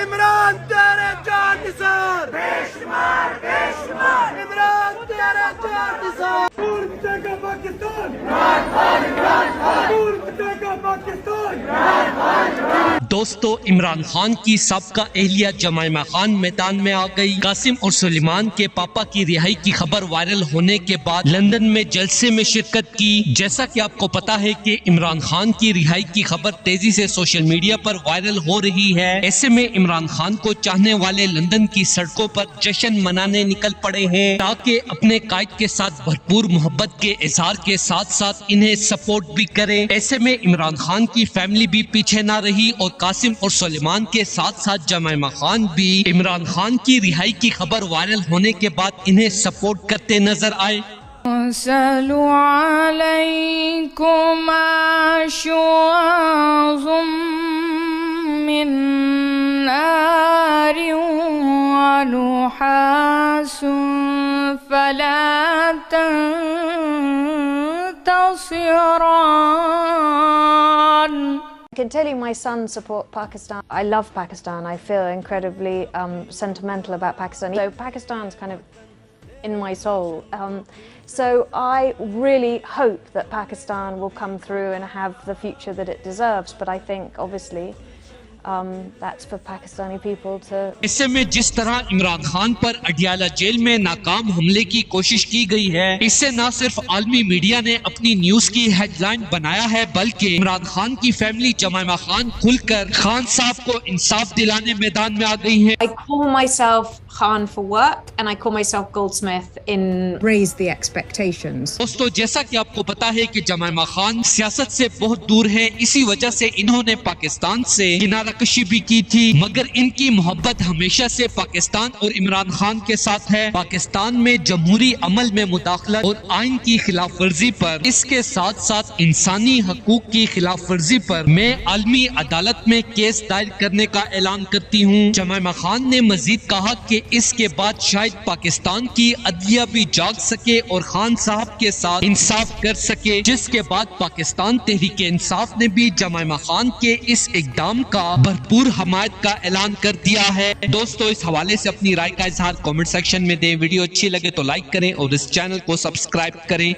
इमरान तेरे चार निसार, बेशुमार बेशुमार, इमरान तेरे चार निसार। पूर्व का पाकिस्तान, इमरान खान, इमरान खान, पूर्व का पाकिस्तान, इमरान खान, इमरान। दोस्तों, इमरान खान की साबका एहलिया जमाइमा खान मैदान में आ गई। कासिम और सुलेमान के पापा की रिहाई की खबर वायरल होने के बाद लंदन में जलसे में शिरकत की। जैसा कि आपको पता है कि इमरान खान की रिहाई की खबर तेजी से सोशल मीडिया पर वायरल हो रही है। ऐसे में इमरान खान को चाहने वाले लंदन की सड़कों पर जश्न मनाने निकल पड़े हैं ताकि अपने कायद के साथ भरपूर मोहब्बत के इजहार के साथ साथ इन्हें सपोर्ट भी करें। ऐसे में इमरान खान की फैमिली भी पीछे ना रही और कासिम और सुलेमान के साथ साथ जमाइमा खान भी इमरान खान की रिहाई की खबर वायरल होने के बाद इन्हें सपोर्ट करते नजर आए। I can tell you my sons support Pakistan. I love Pakistan. I feel incredibly sentimental about Pakistan. So Pakistan's kind of in my soul. So I really hope that Pakistan will come through and have the future that it deserves. But I think obviously that's for Pakistani people to. ऐसे में जिस तरह इमरान खान पर Adiala jail में नाकाम हमले की कोशिश की गई है, इससे न सिर्फ आलमी मीडिया ने अपनी न्यूज की हेडलाइन बनाया है, बल्कि इमरान खान की फैमिली जमाइमा खान खुलकर खान साहब को इंसाफ दिलाने मैदान में आ गई है। I call myself Khan for work and I call myself Goldsmith in raise the expectations. दोस्तों, जैसा कि आपको पता है कि जमाइमा खान सियासत से बहुत दूर है, इसी वजह से इन्होंने पाकिस्तान से किनारा कशी भी की थी, मगर इनकी मोहब्बत हमेशा से पाकिस्तान और इमरान खान के साथ है। पाकिस्तान में जमहूरी अमल में मुदाखलत और आइन की खिलाफ वर्जी पर, इसके साथ साथ इंसानी हकूक की खिलाफ वर्जी पर मैं आलमी अदालत में केस दायर करने का ऐलान करती हूँ। जमाइमा खान ने मजीद कहा कि इसके बाद शायद पाकिस्तान की अदलिया भी जाग सके और खान साहब के साथ इंसाफ कर सके, जिसके बाद पाकिस्तान तहरीके इंसाफ ने भी जमाइमा खान के इस इकदाम का भरपूर हमायत का ऐलान कर दिया है। दोस्तों, इस हवाले से अपनी राय का इजहार कमेंट सेक्शन में दें। वीडियो अच्छी लगे तो लाइक करें और इस चैनल को सब्सक्राइब करें।